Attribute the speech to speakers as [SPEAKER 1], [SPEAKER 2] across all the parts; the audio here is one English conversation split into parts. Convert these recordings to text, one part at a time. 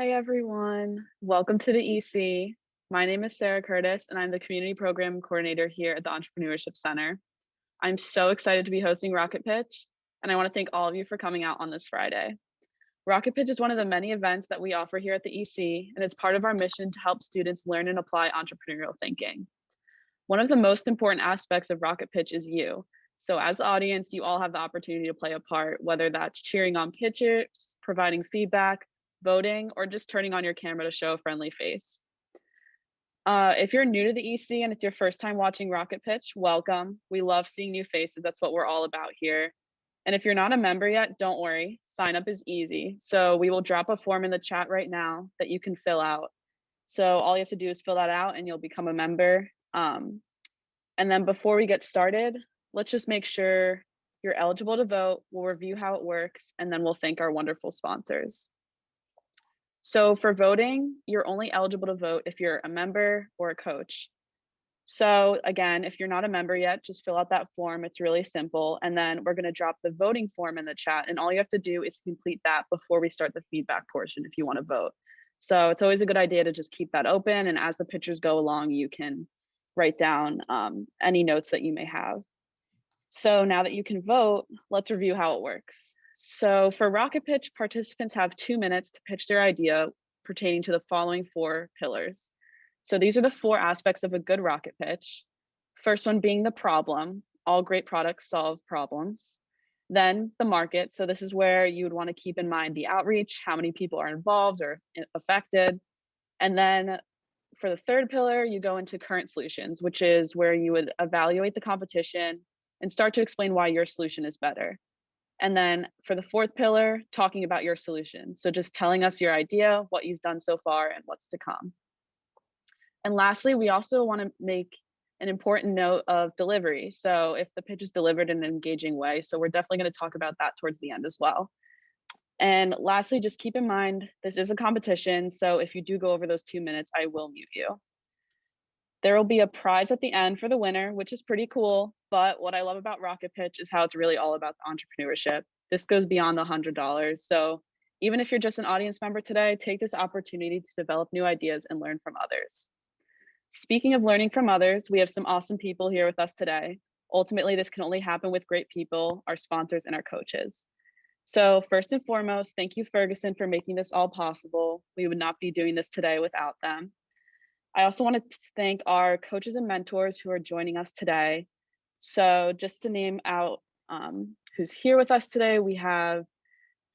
[SPEAKER 1] Hey everyone, welcome to the EC. My name is Sarah Curtis and I'm the Community Program Coordinator here at the Entrepreneurship Center. I'm so excited to be hosting Rocket Pitch, and I want to thank all of you for coming out on this Friday. Rocket Pitch is one of the many events that we offer here at the EC, and it's part of our mission to help students learn and apply entrepreneurial thinking. One of the most important aspects of Rocket Pitch is you. So as the audience, you all have the opportunity to play a part, whether that's cheering on pitchers, providing feedback, voting, or just turning on your camera to show a friendly face. If you're new to the EC and it's your first time watching Rocket Pitch, welcome. We love seeing new faces. That's what we're all about here. And if you're not a member yet, don't worry. Sign up is easy. So we will drop a form in the chat right now that you can fill out. So all you have to do is fill that out and you'll become a member. And then before we get started, let's just make sure you're eligible to vote. We'll review how it works, and then we'll thank our wonderful sponsors. So for voting, you're only eligible to vote if you're a member or a coach. So again, if you're not a member yet, just fill out that form. It's really simple. And then we're going to drop the voting form in the chat. And all you have to do is complete that before we start the feedback portion if you want to vote. So it's always a good idea to just keep that open. And as the pictures go along, you can write down any notes that you may have. So now that you can vote, let's review how it works. So for Rocket Pitch, participants have 2 minutes to pitch their idea pertaining to the following 4 pillars. So these are the 4 aspects of a good rocket pitch. First one being the problem. All great products solve problems. Then the market. So this is where you would want to keep in mind the outreach, how many people are involved or affected. And then for the 3rd pillar, you go into current solutions, which is where you would evaluate the competition and start to explain why your solution is better. And then for the 4th pillar, talking about your solution. So just telling us your idea, what you've done so far, and what's to come. And lastly, we also want to make an important note of delivery. So if the pitch is delivered in an engaging way, so we're definitely going to talk about that towards the end as well. And lastly, just keep in mind, this is a competition. So if you do go over those 2 minutes, I will mute you. There will be a prize at the end for the winner, which is pretty cool. But what I love about Rocket Pitch is how it's really all about the entrepreneurship. This goes beyond the $100. So even if you're just an audience member today, take this opportunity to develop new ideas and learn from others. Speaking of learning from others, we have some awesome people here with us today. Ultimately, this can only happen with great people, our sponsors, and our coaches. So first and foremost, thank you, Ferguson, for making this all possible. We would not be doing this today without them. I also want to thank our coaches and mentors who are joining us today. So just to name out who's here with us today, we have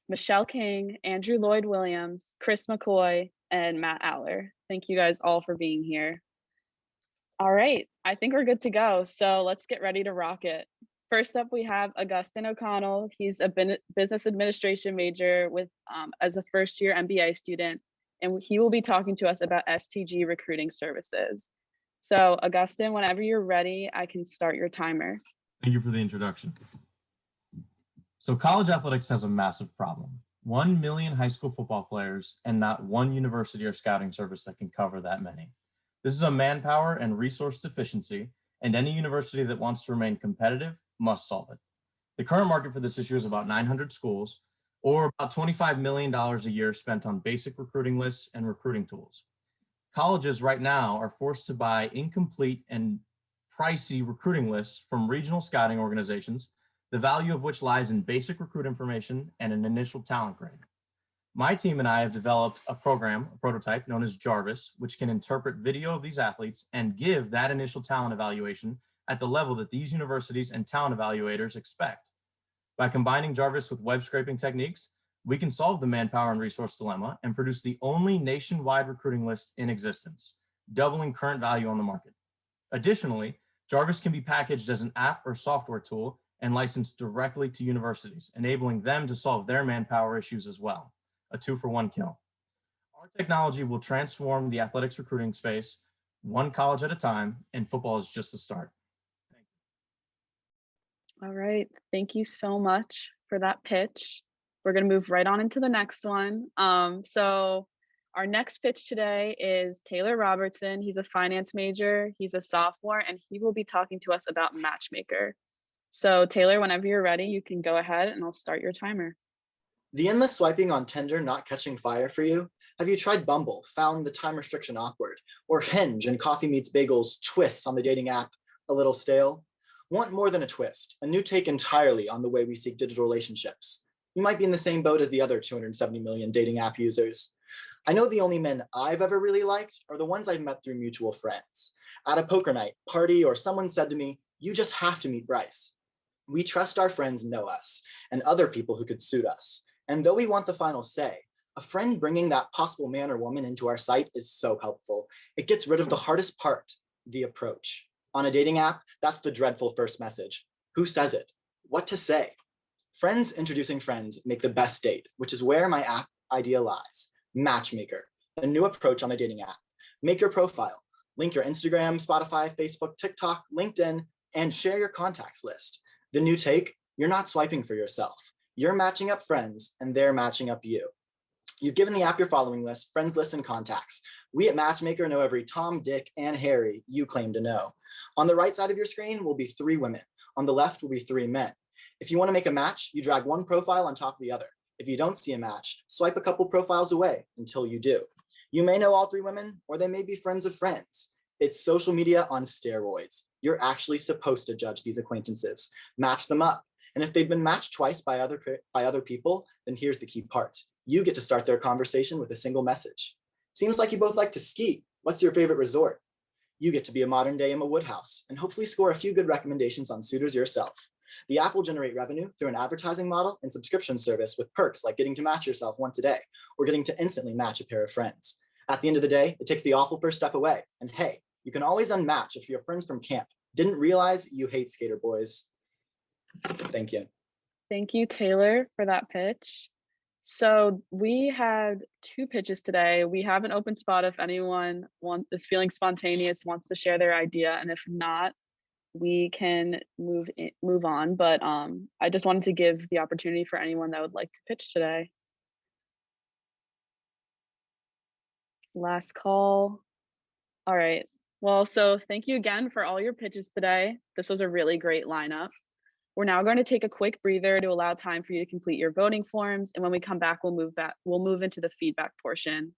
[SPEAKER 1] Michelle King, Andrew Lloyd Williams, Chris McCoy, and Matt Aller. Thank you guys all for being here. All right, I think we're good to go. So let's get ready to rock it. First up, we have Augustin O'Connell. He's a business administration major with as a first-year MBA student, and he will be talking to us about STG recruiting services. So Augustin, whenever you're ready, I can start your timer.
[SPEAKER 2] Thank you for the introduction. So college athletics has a massive problem. 1 million high school football players and not one university or scouting service that can cover that many. This is a manpower and resource deficiency, and any university that wants to remain competitive must solve it. The current market for this issue is about 900 schools, or about $25 million a year spent on basic recruiting lists and recruiting tools. Colleges right now are forced to buy incomplete and pricey recruiting lists from regional scouting organizations, the value of which lies in basic recruit information and an initial talent grade. My team and I have developed a prototype known as Jarvis, which can interpret video of these athletes and give that initial talent evaluation at the level that these universities and talent evaluators expect. By combining Jarvis with web scraping techniques, we can solve the manpower and resource dilemma and produce the only nationwide recruiting list in existence, doubling current value on the market. Additionally, Jarvis can be packaged as an app or software tool and licensed directly to universities, enabling them to solve their manpower issues as well. A 2-for-1 kill. Our technology will transform the athletics recruiting space one college at a time, and football is just the start. Thank
[SPEAKER 1] you. All right, thank you so much for that pitch. We're going to move right on into the next one. So our next pitch today is Taylor Robertson. He's a finance major, he's a sophomore, and he will be talking to us about Matchmaker. So Taylor, whenever you're ready, you can go ahead and I'll start your timer.
[SPEAKER 3] The endless swiping on Tinder not catching fire for you? Have you tried Bumble, found the time restriction awkward, or Hinge and Coffee Meets Bagels twists on the dating app a little stale? Want more than a twist, a new take entirely on the way we seek digital relationships? You might be in the same boat as the other 270 million dating app users. I know the only men I've ever really liked are the ones I've met through mutual friends. At a poker night, party, or someone said to me, "You just have to meet Bryce." We trust our friends know us and other people who could suit us. And though we want the final say, a friend bringing that possible man or woman into our sight is so helpful. It gets rid of the hardest part, the approach. On a dating app, that's the dreadful first message. Who says it? What to say? Friends introducing friends make the best date, which is where my app idea lies. Matchmaker, a new approach on the dating app. Make your profile, link your Instagram, Spotify, Facebook, TikTok, LinkedIn, and share your contacts list. The new take, you're not swiping for yourself. You're matching up friends and they're matching up you. You've given the app your following list, friends list, and contacts. We at Matchmaker know every Tom, Dick, and Harry you claim to know. On the right side of your screen will be 3 women. On the left will be 3 men. If you want to make a match, you drag one profile on top of the other. If you don't see a match, swipe a couple profiles away until you do. You may know all 3 women, or they may be friends of friends. It's social media on steroids. You're actually supposed to judge these acquaintances, match them up. And if they've been matched twice by other people, then here's the key part. You get to start their conversation with a single message. Seems like you both like to ski. What's your favorite resort? You get to be a modern day Emma Woodhouse and hopefully score a few good recommendations on suitors yourself. The app will generate revenue through an advertising model and subscription service with perks like getting to match yourself once a day or getting to instantly match a pair of friends. At the end of the day, it takes the awful first step away. And hey, you can always unmatch if your friends from camp didn't realize you hate skater boys. Thank you.
[SPEAKER 1] Thank you, Taylor, for that pitch. So we had 2 pitches today. We have an open spot if anyone is feeling spontaneous, wants to share their idea, and if not, we can move on. But I just wanted to give the opportunity for anyone that would like to pitch today. Last call. All right. Well, so thank you again for all your pitches today. This was a really great lineup. We're now going to take a quick breather to allow time for you to complete your voting forms. And when we come back, we'll move into the feedback portion.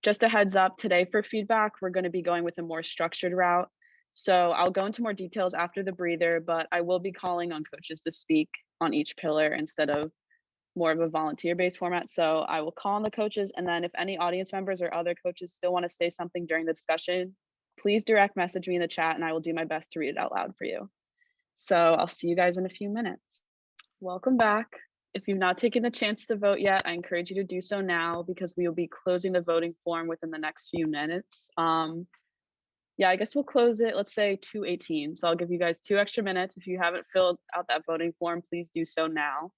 [SPEAKER 1] Just a heads up, today for feedback, we're going to be going with a more structured route. So I'll go into more details after the breather, but I will be calling on coaches to speak on each pillar instead of more of a volunteer-based format. So I will call on the coaches, and then if any audience members or other coaches still want to say something during the discussion, please direct message me in the chat and I will do my best to read it out loud for you. So I'll see you guys in a few minutes. Welcome back. If you've not taken the chance to vote yet, I encourage you to do so now because we will be closing the voting form within the next few minutes. Yeah, I guess we'll close it, let's say 2:18. So I'll give you guys 2 extra minutes. If you haven't filled out that voting form, please do so now.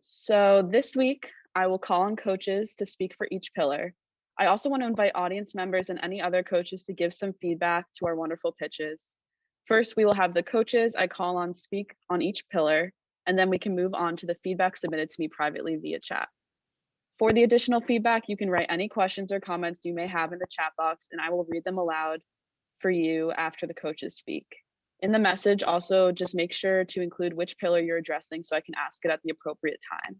[SPEAKER 1] So this week, I will call on coaches to speak for each pillar. I also want to invite audience members and any other coaches to give some feedback to our wonderful pitches. First, we will have the coaches I call on speak on each pillar, and then we can move on to the feedback submitted to me privately via chat. For the additional feedback, you can write any questions or comments you may have in the chat box, and I will read them aloud for you after the coaches speak. In the message, also just make sure to include which pillar you're addressing so I can ask it at the appropriate time.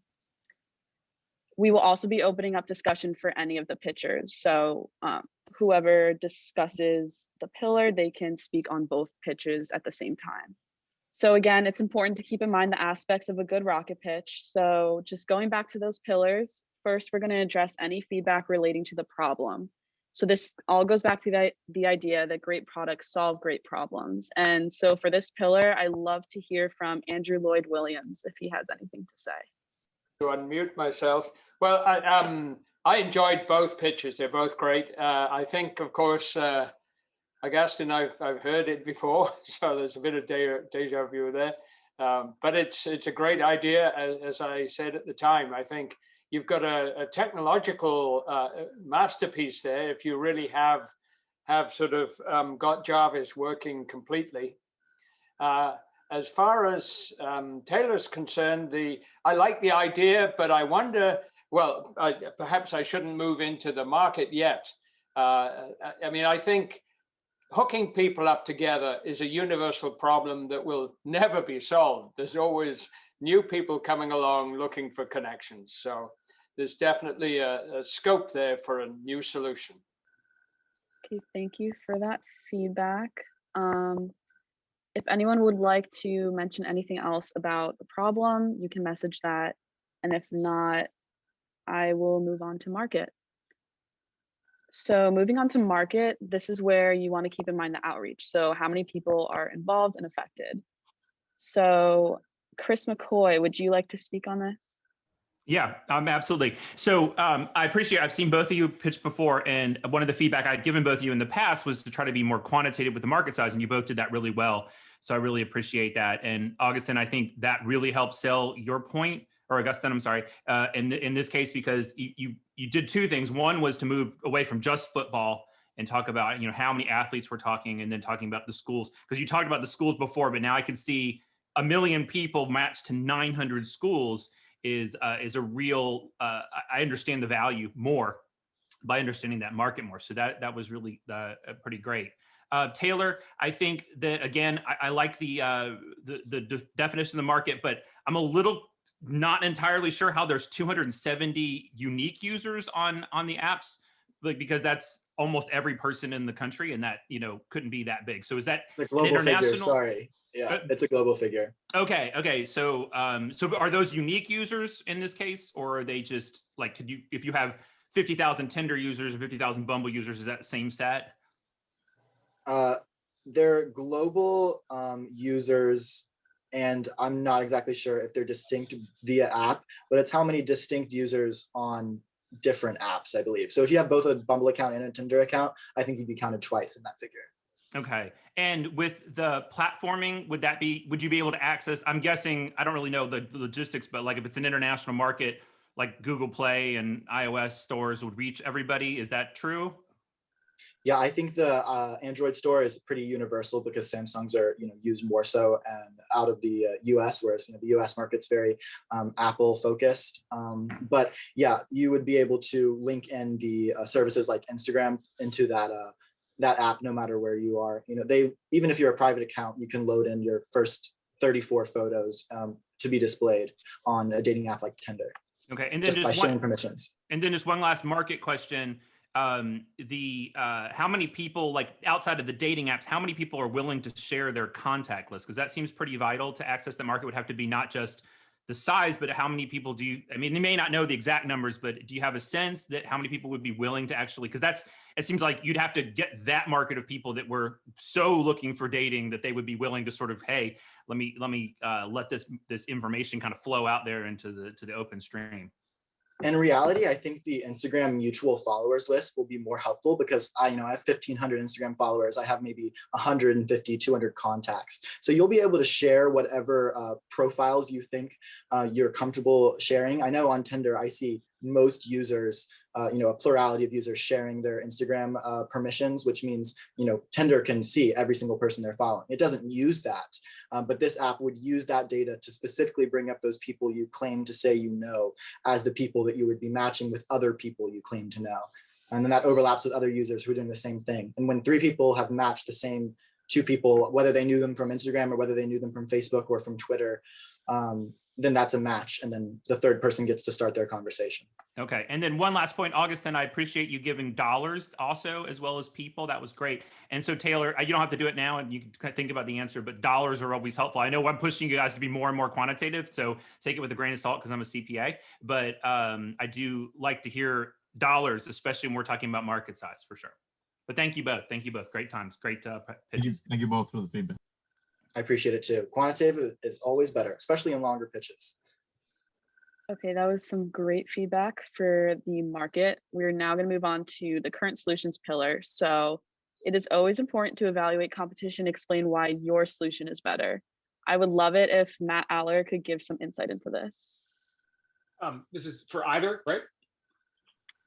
[SPEAKER 1] We will also be opening up discussion for any of the pitchers. So whoever discusses the pillar, they can speak on both pitches at the same time. So again, it's important to keep in mind the aspects of a good rocket pitch. So just going back to those pillars, first, we're going to address any feedback relating to the problem. So this all goes back to the idea that great products solve great problems. And so for this pillar, I love to hear from Andrew Lloyd Williams if he has anything to say.
[SPEAKER 4] To unmute myself. Well, I enjoyed both pitches. They're both great. I think, of course, Augustine, I've heard it before, so there's a bit of deja vu there. But it's a great idea, as I said at the time. I think you've got a technological masterpiece there if you really have sort of got Jarvis working completely. As far as Taylor's concerned, I like the idea, but I wonder, well, perhaps I shouldn't move into the market yet. I mean, I think hooking people up together is a universal problem that will never be solved. There's always new people coming along looking for connections. So there's definitely a scope there for a new solution.
[SPEAKER 1] Okay, thank you for that feedback. If anyone would like to mention anything else about the problem, you can message that. And if not, I will move on to market. So moving on to market, this is where you want to keep in mind the outreach. So how many people are involved and affected? So Chris McCoy, would you like to speak on this?
[SPEAKER 5] Yeah, absolutely. So I appreciate, I've seen both of you pitch before, and one of the feedback I'd given both of you in the past was to try to be more quantitative with the market size, and you both did that really well. So I really appreciate that. And Augustin, I think that really helps sell your point, or Augustin, I'm sorry, in this case, because you did two things. One was to move away from just football and talk about, how many athletes we're talking, and then talking about the schools, because you talked about the schools before, but now I can see 1 million people matched to 900 schools is a real, I understand the value more by understanding that market more. So that was really pretty great. Taylor, I think that, again, I like the definition of the market, but I'm a little not entirely sure how there's 270 unique users on the apps, because that's almost every person in the country, and that, couldn't be that big. So is that
[SPEAKER 3] the global
[SPEAKER 5] international
[SPEAKER 3] figure? Sorry. Yeah, it's a global figure.
[SPEAKER 5] Okay. So, so are those unique users in this case, or are they just like, if you have 50,000 Tinder users and 50,000 Bumble users, is that the same set?
[SPEAKER 3] They're global users, and I'm not exactly sure if they're distinct via app, but it's how many distinct users on different apps, I believe. So if you have both a Bumble account and a Tinder account, I think you'd be counted twice in that figure.
[SPEAKER 5] Okay. And with the platforming, would you be able to access, I'm guessing, I don't really know the logistics, but like if it's an international market, like Google Play and iOS stores would reach everybody. Is that true?
[SPEAKER 3] Yeah, I think the Android store is pretty universal because Samsungs are used more so and out of the US, whereas the US market's very Apple focused. But yeah, you would be able to link in the services like Instagram into that app, no matter where you are. Even if you're a private account, you can load in your first 34 photos to be displayed on a dating app like Tinder.
[SPEAKER 5] Okay, and then
[SPEAKER 3] just by sharing permissions.
[SPEAKER 5] And then just one last market question. How many people, like outside of the dating apps, how many people are willing to share their contact list? Because that seems pretty vital to access the market. Would have to be not just the size, but how many people they may not know the exact numbers, but do you have a sense that how many people would be willing to actually, because it seems like you'd have to get that market of people that were so looking for dating that they would be willing to sort of, hey, let me let this information kind of flow out there into the open stream.
[SPEAKER 3] In reality, I think the Instagram mutual followers list will be more helpful because I have 1,500 Instagram followers. I have maybe 150, 200 contacts. So you'll be able to share whatever profiles you think you're comfortable sharing. I know on Tinder, I see most users, a plurality of users sharing their Instagram permissions, which means, Tinder can see every single person they're following. It doesn't use that, but this app would use that data to specifically bring up those people you claim to say as the people that you would be matching with other people you claim to know. And then that overlaps with other users who are doing the same thing. And when 3 people have matched the same 2 people, whether they knew them from Instagram or whether they knew them from Facebook or from Twitter, then that's a match. And then the 3rd person gets to start their conversation.
[SPEAKER 5] Okay. And then one last point, Augustin, I appreciate you giving dollars also, as well as people. That was great. And so Taylor, you don't have to do it now and you can think about the answer, but dollars are always helpful. I know I'm pushing you guys to be more and more quantitative, so take it with a grain of salt because I'm a CPA, but I do like to hear dollars, especially when we're talking about market size for sure. But thank you both. Thank you both. Great times. Great pitches.
[SPEAKER 2] Thank you both for the feedback.
[SPEAKER 3] I appreciate it too. Quantitative is always better, especially in longer pitches.
[SPEAKER 1] Okay, that was some great feedback for the market. We're now going to move on to the current solutions pillar. So it is always important to evaluate competition, explain why your solution is better. I would love it if Matt Aller could give some insight into this.
[SPEAKER 6] This is for either, right?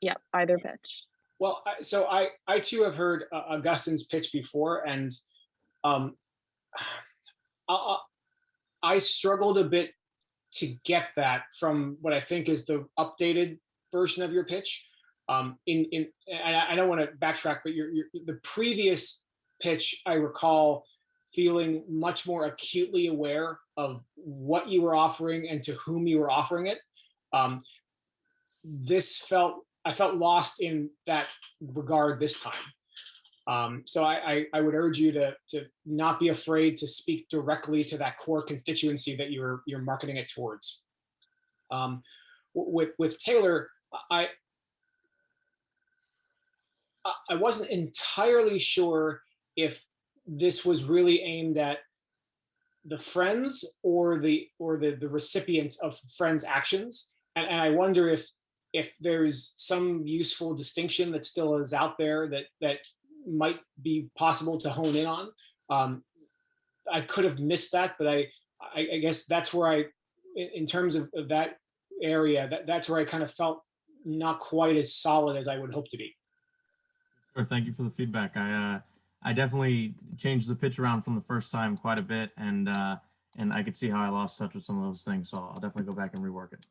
[SPEAKER 1] Yep, either pitch.
[SPEAKER 6] Well, so I too have heard Augustin's pitch before, and I struggled a bit to get that from what I think is the updated version of your pitch. And I don't want to backtrack, but the previous pitch, I recall feeling much more acutely aware of what you were offering and to whom you were offering it. I felt lost in that regard this time. So I would urge you to not be afraid to speak directly to that core constituency that you're marketing it towards. With Taylor, I wasn't entirely sure if this was really aimed at the friends or the recipient of friends' actions, and I wonder if there's some useful distinction that still is out there that might be possible to hone in on. I could have missed that, but I guess that's where in terms of that area, that's where I kind of felt not quite as solid as I would hope to be.
[SPEAKER 2] Sure, thank you for the feedback. I definitely changed the pitch around from the first time quite a bit, and I could see how I lost touch with some of those things. So I'll definitely go back and rework it.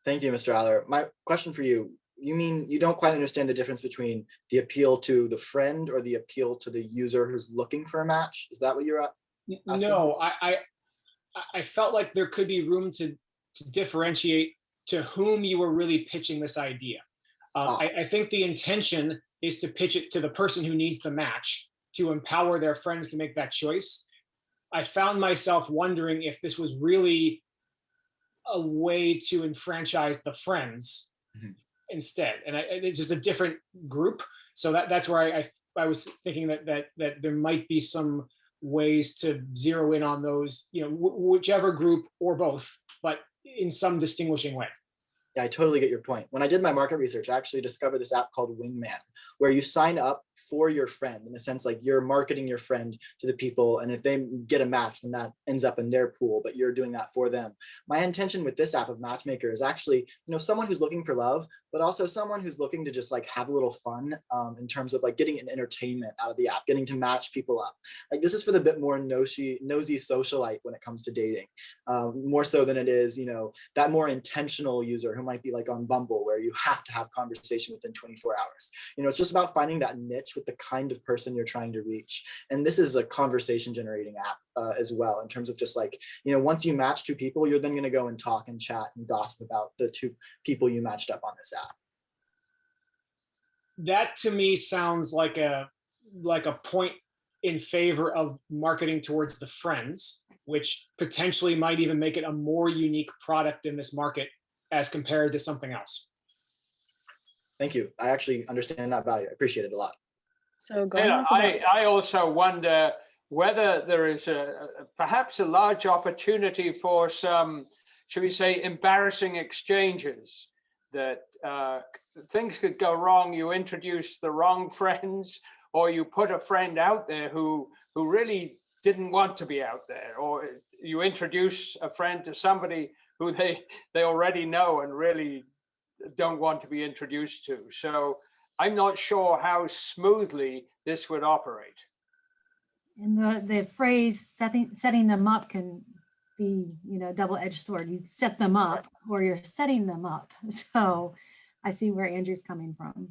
[SPEAKER 3] Thank you, Mr. Aller. My question for you, you mean you don't quite understand the difference between the appeal to the friend or the appeal to the user who's looking for a match? Is that what you're asking?
[SPEAKER 6] No, I felt like there could be room to differentiate to whom you were really pitching this idea. I think the intention is to pitch it to the person who needs the match, to empower their friends to make that choice. I found myself wondering if this was really a way to enfranchise the friends instead. And it's just a different group. So that's where I was thinking that there might be some ways to zero in on those, whichever group or both, but in some distinguishing way.
[SPEAKER 3] Yeah, I totally get your point. When I did my market research, I actually discovered this app called Wingman, where you sign up for your friend, in a sense, like you're marketing your friend to the people, and if they get a match, then that ends up in their pool, but you're doing that for them. My intention with this app of Matchmaker is actually, someone who's looking for love, but also someone who's looking to just like have a little fun in terms of like getting an entertainment out of the app, getting to match people up. Like this is for the bit more nosy socialite when it comes to dating, more so than it is, that more intentional user who might be like on Bumble, where you have to have conversation within 24 hours. It's just about finding that niche with the kind of person you're trying to reach. And this is a conversation generating app as well, in terms of just like, once you match two people, you're then going to go and talk and chat and gossip about the two people you matched up on this app.
[SPEAKER 6] That to me sounds like a point in favor of marketing towards the friends, which potentially might even make it a more unique product in this market as compared to something else.
[SPEAKER 3] Thank you. I actually understand that value. I appreciate it a lot.
[SPEAKER 1] So going on
[SPEAKER 4] I also wonder whether there is perhaps a large opportunity for some, should we say, embarrassing exchanges, that things could go wrong. You introduce the wrong friends, or you put a friend out there who really didn't want to be out there, or you introduce a friend to somebody who they already know and really don't want to be introduced to. So I'm not sure how smoothly this would operate.
[SPEAKER 7] And the phrase setting them up can be, double-edged sword. You set them up or you're setting them up. So I see where Andrew's coming from.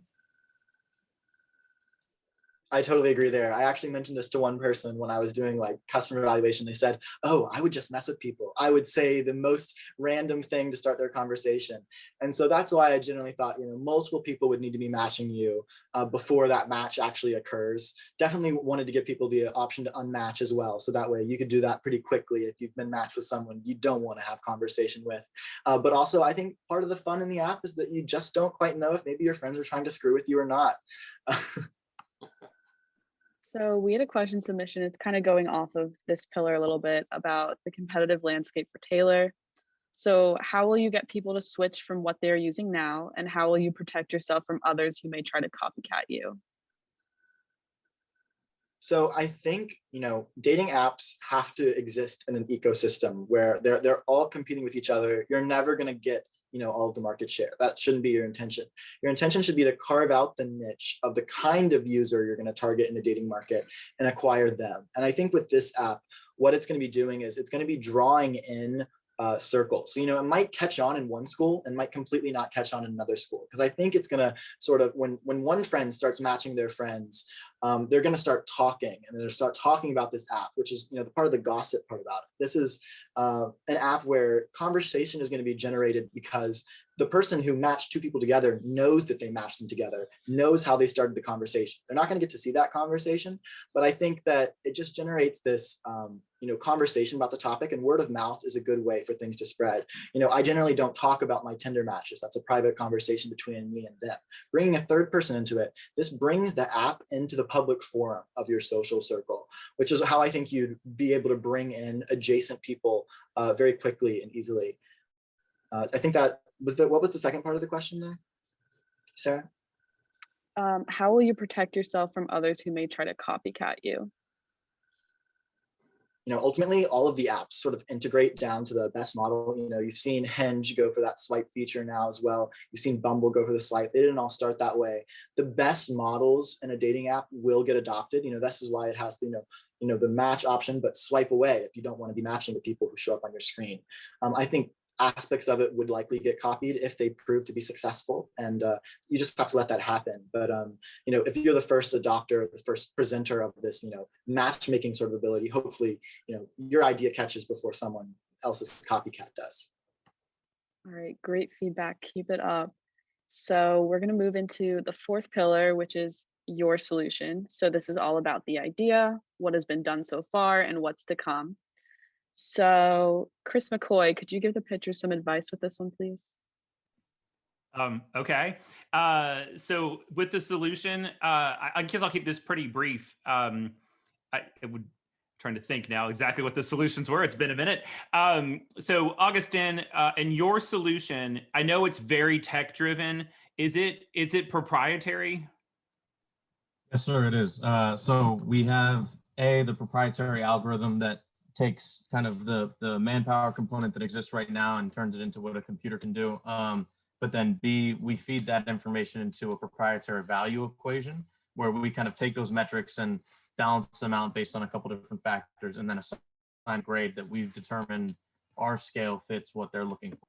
[SPEAKER 3] I totally agree there. I actually mentioned this to one person when I was doing like customer evaluation. They said, oh, I would just mess with people. I would say the most random thing to start their conversation. And so that's why I generally thought, multiple people would need to be matching you before that match actually occurs. Definitely wanted to give people the option to unmatch as well. So that way you could do that pretty quickly if you've been matched with someone you don't want to have conversation with. But also I think part of the fun in the app is that you just don't quite know if maybe your friends are trying to screw with you or not.
[SPEAKER 1] So we had a question submission. It's kind of going off of this pillar a little bit about the competitive landscape for Taylor. So how will you get people to switch from what they're using now? And how will you protect yourself from others who may try to copycat you?
[SPEAKER 3] So I think, dating apps have to exist in an ecosystem where they're all competing with each other. You're never going to get all of the market share. That shouldn't be your intention. Your intention should be to carve out the niche of the kind of user you're going to target in the dating market and acquire them. And I think with this app, what it's going to be doing is it's going to be drawing in circle. So, it might catch on in one school and might completely not catch on in another school. Because I think it's going to sort of, when one friend starts matching their friends, they're going to start talking, and they'll start talking about this app, which is, the part of the gossip part about it. This is an app where conversation is going to be generated because the person who matched two people together knows that they matched them together, knows how they started the conversation. They're not going to get to see that conversation, but I think that it just generates this, conversation about the topic, and word of mouth is a good way for things to spread. I generally don't talk about my Tinder matches. That's a private conversation between me and them. Bringing a third person into it, this brings the app into the public forum of your social circle, which is how I think you'd be able to bring in adjacent people very quickly and easily. I think that what was the second part of the question there, Sarah?
[SPEAKER 1] How will you protect yourself from others who may try to copycat you?
[SPEAKER 3] Ultimately, all of the apps sort of integrate down to the best model. You've seen Hinge go for that swipe feature now as well. You've seen Bumble go for the swipe. They didn't all start that way. The best models in a dating app will get adopted. This is why it has the, the match option, but swipe away if you don't want to be matching with people who show up on your screen. I think aspects of it would likely get copied if they prove to be successful, and you just have to let that happen. But if you're the first adopter, the first presenter of this matchmaking sort of ability, hopefully your idea catches before someone else's copycat does.
[SPEAKER 1] All right, great feedback, keep it up. So we're going to move into the fourth pillar, which is your solution. So this is all about the idea, what has been done so far, and what's to come. So Chris McCoy, could you give the pitchers some advice with this one, please?
[SPEAKER 5] Okay. So with the solution, I guess I'll keep this pretty brief. I would trying to think now exactly what the solutions were. It's been a minute. So Augustin, in your solution, I know it's very tech driven. Is it proprietary?
[SPEAKER 2] Yes, sir, it is. So we have the proprietary algorithm that takes kind of the manpower component that exists right now and turns it into what a computer can do. But then B, we feed that information into a proprietary value equation where we kind of take those metrics and balance them out based on a couple different factors, and then assign a grade that we've determined our scale fits what they're looking for.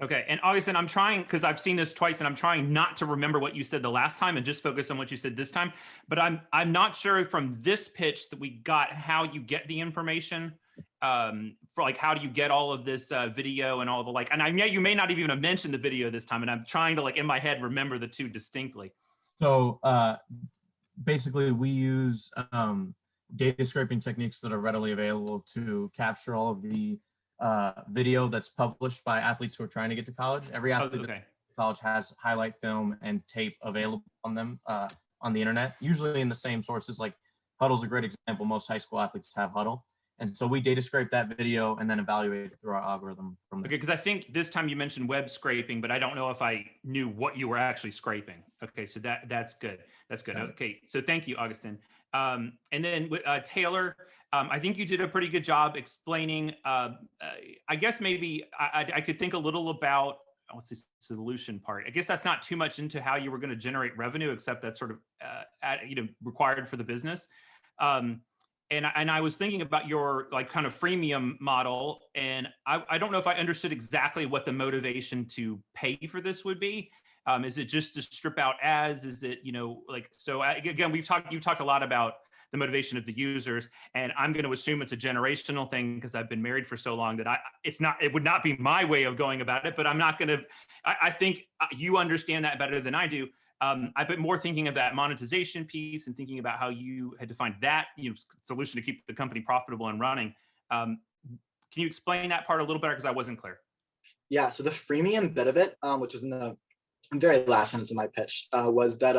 [SPEAKER 5] Okay, and Augustin, I'm trying, because I've seen this twice, and I'm trying not to remember what you said the last time and just focus on what you said this time. But I'm not sure from this pitch that we got how you get the information. For like, how do you get all of this video and all the like? And you may not even have mentioned the video this time, and I'm trying to, like, in my head, remember the two distinctly.
[SPEAKER 2] So basically, we use data scraping techniques that are readily available to capture all of the video that's published by athletes who are trying to get to college. Every athlete at college has highlight film and tape available on them on the internet, usually in the same sources. Like Huddle's a great example. Most high school athletes have Huddle. And so we data scrape that video and then evaluate it through our algorithm from there.
[SPEAKER 5] Okay, because I think this time you mentioned web scraping, but I don't know if I knew what you were actually scraping. Okay, so that's good. That's good. Okay, so thank you, Augustin. And then with Taylor, I think you did a pretty good job explaining. I guess maybe I could think a little about what's the solution part. I guess that's not too much into how you were going to generate revenue, except that's sort of required for the business. And I was thinking about your like kind of freemium model, and I don't know if I understood exactly what the motivation to pay for this would be. Is it just to strip out ads? Is it, so again, you talked a lot about the motivation of the users, and I'm going to assume it's a generational thing because I've been married for so long that it would not be my way of going about it, but I'm not going to, I think you understand that better than I do. I've been more thinking of that monetization piece and thinking about how you had to find that solution to keep the company profitable and running. Can you explain that part a little better, because I wasn't clear?
[SPEAKER 3] Yeah, so the freemium bit of it, which was in the very last sentence of my pitch, was that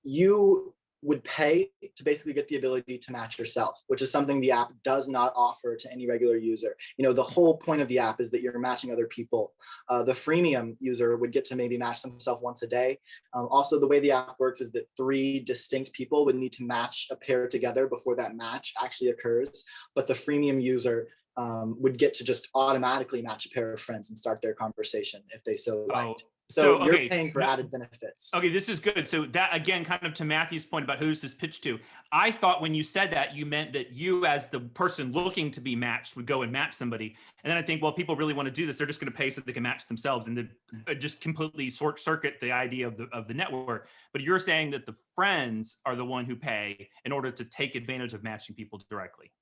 [SPEAKER 3] you would pay to basically get the ability to match yourself, which is something the app does not offer to any regular user. The whole point of the app is that you're matching other people. The freemium user would get to maybe match themselves once a day. Also, the way the app works is that 3 distinct people would need to match a pair together before that match actually occurs. But the freemium user would get to just automatically match a pair of friends and start their conversation if they so liked. So you're
[SPEAKER 5] okay,
[SPEAKER 3] paying for added benefits.
[SPEAKER 5] Okay, this is good. So that, again, kind of to Matthew's point about who's this pitch to, I thought when you said that, you meant that you as the person looking to be matched would go and match somebody. And then I think, well, people really want to do this. They're just going to pay so they can match themselves and just completely short circuit the idea of the network. But you're saying that the friends are the one who pay in order to take advantage of matching people directly.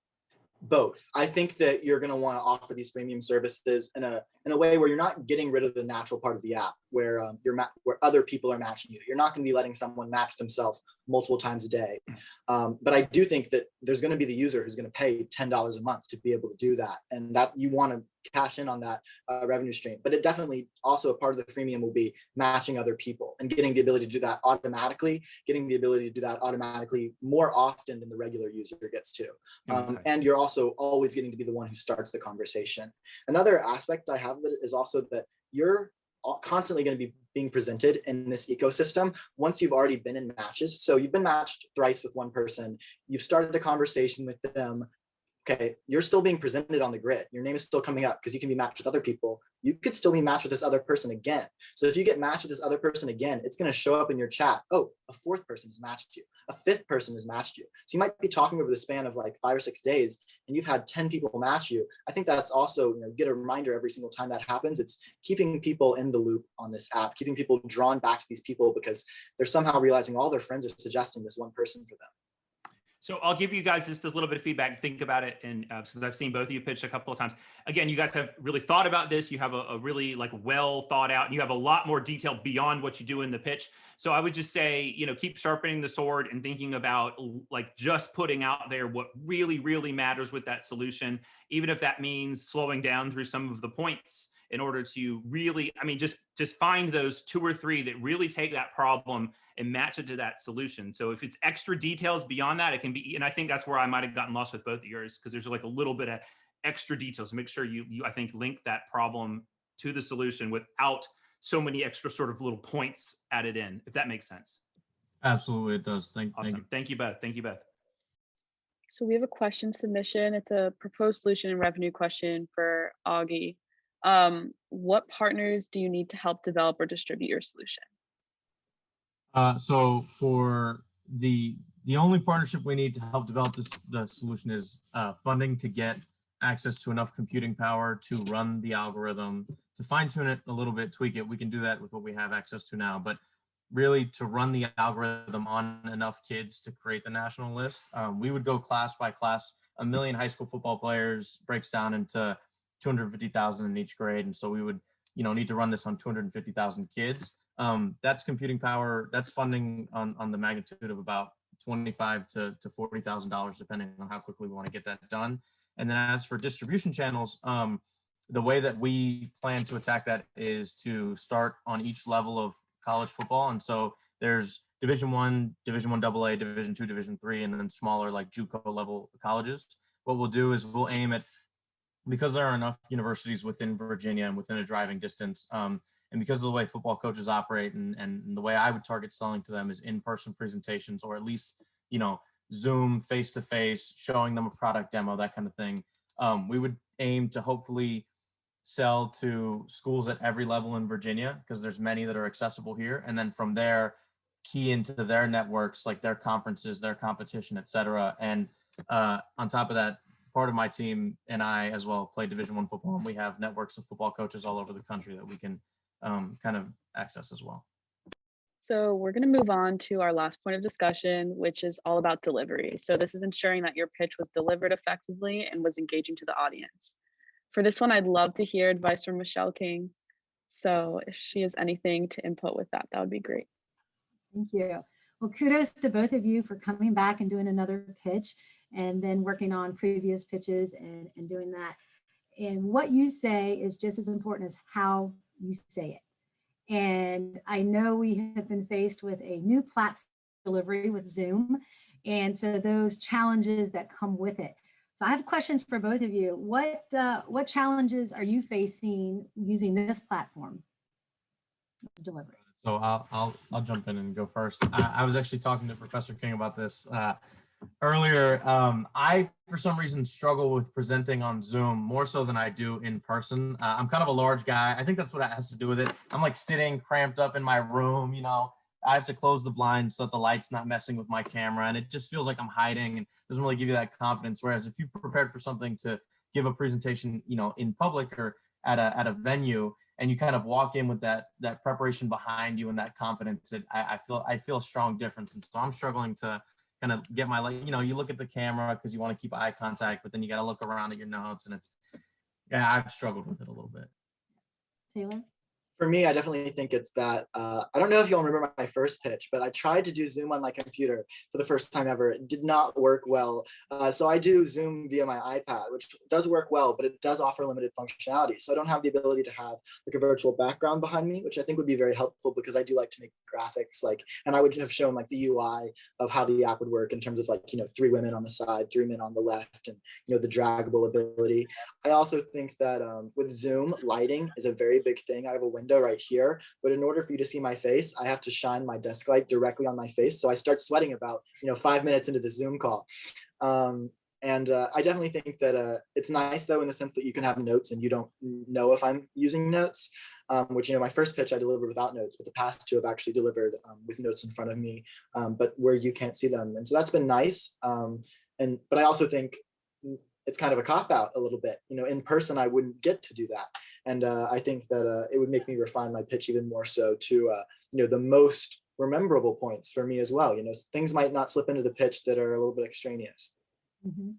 [SPEAKER 3] Both. I think that you're going to want to offer these freemium services in a way where you're not getting rid of the natural part of the app, where where other people are matching you. You're not going to be letting someone match themselves multiple times a day. But I do think that there's going to be the user who's going to pay $10 a month to be able to do that, and that you want to cash in on that revenue stream. But it definitely also a part of the freemium will be matching other people and getting the ability to do that automatically, more often than the regular user gets to. And you're also always getting to be the one who starts the conversation. Another aspect I have of it is also that you're constantly going to be being presented in this ecosystem once you've already been in matches. So you've been matched thrice with one person, you've started a conversation with them. Okay, you're still being presented on the grid. Your name is still coming up because you can be matched with other people. You could still be matched with this other person again. So if you get matched with this other person again, it's going to show up in your chat. Oh, a fourth person has matched you. A fifth person has matched you. So you might be talking over the span of like 5 or 6 days, and you've had 10 people match you. I think that's also, get a reminder every single time that happens. It's keeping people in the loop on this app, keeping people drawn back to these people because they're somehow realizing all their friends are suggesting this one person for them.
[SPEAKER 5] So I'll give you guys just a little bit of feedback. Think about it, and since I've seen both of you pitch a couple of times, again, you guys have really thought about this. You have a really well thought out, and you have a lot more detail beyond what you do in the pitch. So I would just say, keep sharpening the sword and thinking about just putting out there what really, really matters with that solution, even if that means slowing down through some of the points in order to really, just find those 2 or 3 that really take that problem and match it to that solution. So if it's extra details beyond that, it can be, and I think that's where I might've gotten lost with both of yours, because there's a little bit of extra details. Make sure you I think, link that problem to the solution without so many extra sort of little points added in, if that makes sense.
[SPEAKER 2] Absolutely, it does.
[SPEAKER 5] Awesome.
[SPEAKER 2] Thank you.
[SPEAKER 5] Thank you both. Thank you both.
[SPEAKER 1] So we have a question submission. It's a proposed solution and revenue question for Augie. What partners do you need to help develop or distribute your solution?
[SPEAKER 2] So for the only partnership we need to help develop the solution is funding to get access to enough computing power to run the algorithm, to fine tune it a little bit, tweak it. We can do that with what we have access to now, but really to run the algorithm on enough kids to create the national list. We would go class by class. 1 million high school football players breaks down into 250,000 in each grade. And so we would, need to run this on 250,000 kids. That's computing power. That's funding on the magnitude of about $25,000 to $40,000, depending on how quickly we want to get that done. And then as for distribution channels, the way that we plan to attack that is to start on each level of college football. And so there's Division I, Division I AA, Division II, Division III, and then smaller like JUCO level colleges. What we'll do is we'll aim at, because there are enough universities within Virginia and within a driving distance, and because of the way football coaches operate and the way I would target selling to them is in-person presentations, or at least, Zoom face-to-face, showing them a product demo, that kind of thing. We would aim to hopefully sell to schools at every level in Virginia, because there's many that are accessible here. And then from there, key into their networks, like their conferences, their competition, et cetera. And on top of that, part of my team and I as well play Division I football, and we have networks of football coaches all over the country that we can kind of access as well.
[SPEAKER 1] So we're going to move on to our last point of discussion, which is all about delivery. So this is ensuring that your pitch was delivered effectively and was engaging to the audience. For this one, I'd love to hear advice from Michelle King. So if she has anything to input with that, that would be great.
[SPEAKER 7] Thank you. Well, kudos to both of you for coming back and doing another pitch and then working on previous pitches and doing that. And what you say is just as important as how you say it. And I know we have been faced with a new platform delivery with Zoom. And so those challenges that come with it. So I have questions for both of you. What challenges are you facing using this platform delivery?
[SPEAKER 2] So I'll jump in and go first. I was actually talking to Professor King about this. earlier, I, for some reason, struggle with presenting on Zoom more so than I do in person. I'm kind of a large guy. I think that's what it has to do with it. I'm like sitting cramped up in my room, you know, I have to close the blinds so that the light's not messing with my camera. And it just feels like I'm hiding and doesn't really give you that confidence. Whereas if you've prepared for something to give a presentation, you know, in public or at a venue, and you kind of walk in with that preparation behind you and that confidence, I feel a strong difference. And so I'm struggling to kind of get my, like, you know, you look at the camera because you want to keep eye contact, but then you got to look around at your notes, and yeah, I've struggled with it a little bit.
[SPEAKER 7] Taylor?
[SPEAKER 3] For me, I definitely think it's that, I don't know if you'll remember my first pitch, but I tried to do Zoom on my computer for the first time ever. It did not work well. So I do Zoom via my iPad, which does work well, but it does offer limited functionality. So I don't have the ability to have like a virtual background behind me, which I think would be very helpful because I do like to make graphics, like, and I would have shown like the UI of how the app would work in terms of like, you know, 3 women on the side, 3 men on the left, and, you know, the draggable ability. I also think that with Zoom, lighting is a very big thing. I have a window right here, but in order for you to see my face, I have to shine my desk light directly on my face. So I start sweating about, you know, 5 minutes into the Zoom call. I definitely think that it's nice though, in the sense that you can have notes and you don't know if I'm using notes, which, you know, my first pitch I delivered without notes, but the past 2 have actually delivered with notes in front of me, but where you can't see them. And so that's been nice. But I also think it's kind of a cop-out a little bit. You know, in person, I wouldn't get to do that. And I think that it would make me refine my pitch even more so to, you know, the most rememberable points for me as well. You know, things might not slip into the pitch that are a little bit extraneous.
[SPEAKER 7] Mm-hmm.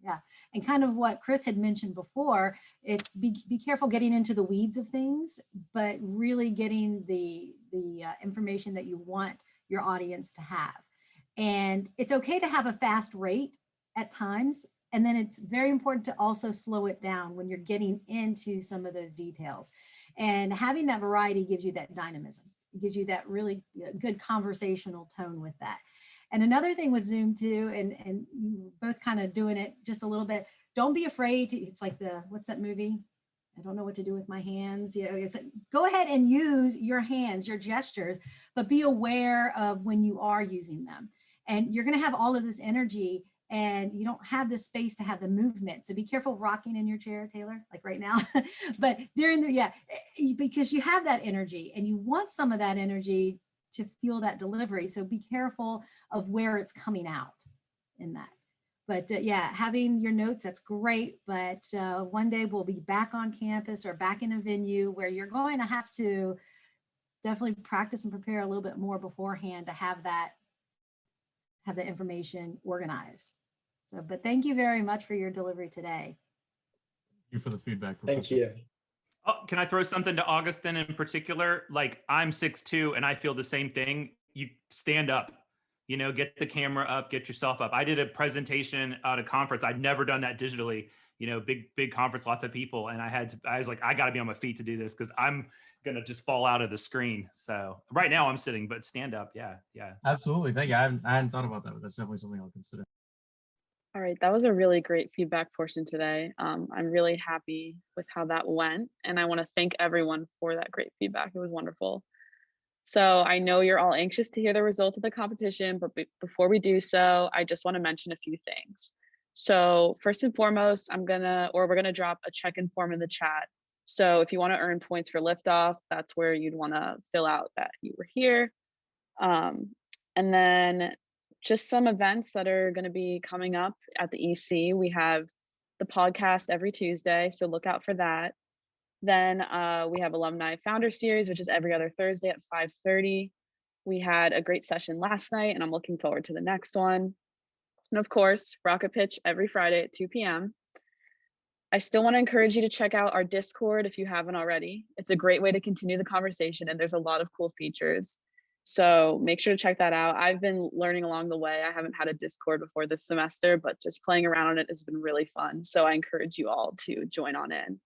[SPEAKER 7] Yeah, and kind of what Chris had mentioned before, it's be careful getting into the weeds of things, but really getting the information that you want your audience to have. And it's okay to have a fast rate at times. And then it's very important to also slow it down when you're getting into some of those details. And having that variety gives you that dynamism. It gives you that really good conversational tone with that. And another thing with Zoom too, and you both kind of doing it just a little bit, don't be afraid to, it's like what's that movie? I don't know what to do with my hands. You know, it's like, go ahead and use your hands, your gestures, but be aware of when you are using them. And you're going to have all of this energy and you don't have the space to have the movement. So be careful rocking in your chair, Taylor, like right now. But during because you have that energy and you want some of that energy to feel that delivery. So be careful of where it's coming out in that. But yeah, having your notes, that's great. But one day we'll be back on campus or back in a venue where you're going to have to definitely practice and prepare a little bit more beforehand to have the information organized. So, but thank you very much for your delivery today.
[SPEAKER 2] Thank you for the feedback.
[SPEAKER 3] Thank you.
[SPEAKER 5] Oh, can I throw something to Augustin in particular? Like, I'm 6'2" and I feel the same thing. You stand up, you know, get the camera up, get yourself up. I did a presentation at a conference. I'd never done that digitally, you know, big conference, lots of people. And I was like, I got to be on my feet to do this because I'm going to just fall out of the screen. So right now I'm sitting, but stand up. Yeah.
[SPEAKER 2] Absolutely. Thank you. I hadn't thought about that, but that's definitely something I'll consider.
[SPEAKER 1] All right, that was a really great feedback portion today. I'm really happy with how that went, and I want to thank everyone for that great feedback. It was wonderful. So I know you're all anxious to hear the results of the competition, but before we do so, I just want to mention a few things. So first and foremost, we're gonna drop a check-in form in the chat. So if you want to earn points for liftoff, that's where you'd want to fill out that you were here. And then just some events that are going to be coming up at the EC. We have the podcast every Tuesday, so look out for that. Then we have Alumni Founder Series, which is every other Thursday at 5:30. We had a great session last night, and I'm looking forward to the next one. And of course, Rocket Pitch every Friday at 2 p.m. I still want to encourage you to check out our Discord if you haven't already. It's a great way to continue the conversation, and there's a lot of cool features. So make sure to check that out. I've been learning along the way. I haven't had a Discord before this semester, but just playing around on it has been really fun. So I encourage you all to join on in.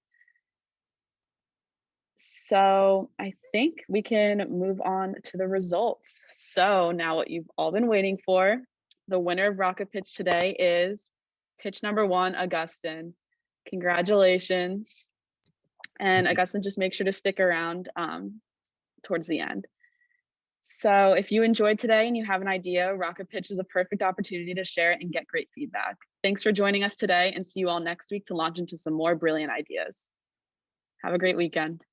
[SPEAKER 1] So I think we can move on to the results. So now what you've all been waiting for, the winner of Rocket Pitch today is pitch number 1, Augustin. Congratulations. And Augustin, just make sure to stick around towards the end. So if you enjoyed today and you have an idea, Rocket Pitch is a perfect opportunity to share it and get great feedback. Thanks for joining us today, and see you all next week to launch into some more brilliant ideas. Have a great weekend.